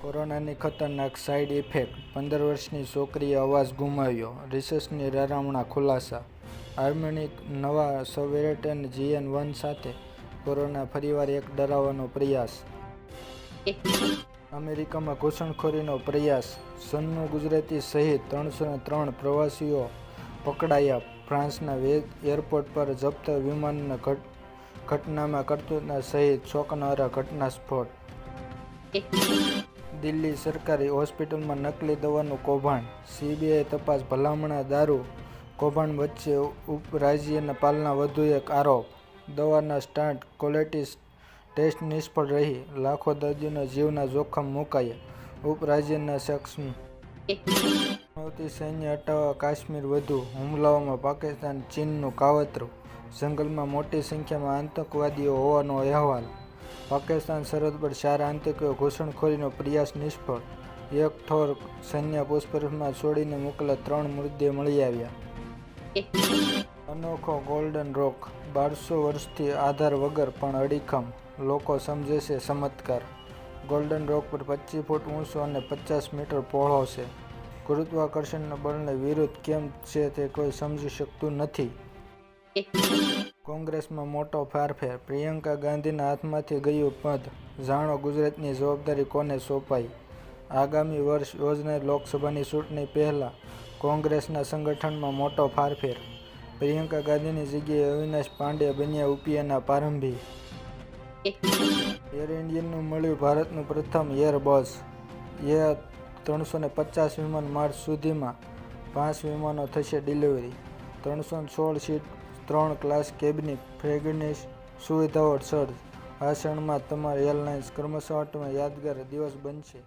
કોરોનાની ખતરનાક side effect, 15 વર્ષની છોકરીએ અવાજ ગુમાવ્યો, રિસર્ચની રારામણા ખુલાસા. આર્મેનિક નવા સબવેરિએન્ટ GN1 સાથે કોરોના ફરીવાર એક ડરાવવાનો પ્રયાસ. અમેરિકામાં ઘૂસણખોરીનો પ્રયાસ, સનનું ગુજરાતી સહિત 303 પ્રવાસીઓ પકડાયા. ફ્રાન્સના એરપોર્ટ પર જપ્ત વિમાનના ઘટનામાં કરતૂતના સહિત ચોંકાવનારા ઘટનાસ્ફોટ. દિલ્હી સરકારી હોસ્પિટલમાં નકલી દવાનું કૌભાંડ, CBI તપાસ ભલામણ. દારૂ કૌભાંડ વચ્ચે ઉપરાજ્યપાલના પાલના વધુ એક આરોપ, દવાના સ્ટાન્ટ ક્વોલિટી ટેસ્ટ નિષ્ફળ રહી, લાખો દર્દીઓના જીવના જોખમ મુકાયા. ઉપરાજ્યના સક્ષમ સીમાવર્તી સૈન્ય હટાવવા કાશ્મીર વધુ હુમલાઓમાં પાકિસ્તાન ચીનનું કાવતરું, જંગલમાં મોટી સંખ્યામાં આતંકવાદીઓ હોવાનો અહેવાલ. પાકિસ્તાન સરહદ પર 4 આતંકીઓ, ઘૂસણખોરીનો પ્રયાસ નિષ્ફળ, એક થોર સૈન્ય પૂછપરછમાં છોડીને મોકલેલા 3 મૃતદેહ મળી આવ્યા. અનોખો ગોલ્ડન રોક, 1200 વર્ષથી આધાર વગર પણ અડીખમ, લોકો સમજે છે ચમત્કાર. ગોલ્ડન રોક પર 25 ફૂટ ઊંચો અને 50 મીટર પહોળો છે. ગુરુત્વાકર્ષણના બળને વિરુદ્ધ કેમ છે તે કોઈ સમજી શકતું નથી. કોંગ્રેસમાં મોટો ફેરફાર, પ્રિયંકા ગાંધીના હાથમાંથી ગયું પદ, જાણો ગુજરાતની જવાબદારી કોને સોંપાઈ. આગામી વર્ષ યોજાનારી લોકસભાની ચૂંટણી પહેલા કોંગ્રેસના સંગઠનમાં મોટો ફેરફાર. પ્રિયંકા ગાંધીની જગ્યાએ અવિનાશ પાંડે બન્યા UPAના પ્રારંભી. એર ઇન્ડિયાનું મળ્યું ભારતનું પ્રથમ એરબસ A350 વિમાન. માર્ચ સુધીમાં 5 વિમાનો થશે ડિલિવરી. 316 સીટ, 3 ક્લાસ કેબિન ફ્રેગનેસ સુવિધાઓ સજ્જ. આ ક્ષણમાં તમારી એરલાઇન્સ કર્મચારીઓ માટે યાદગાર દિવસ બનશે.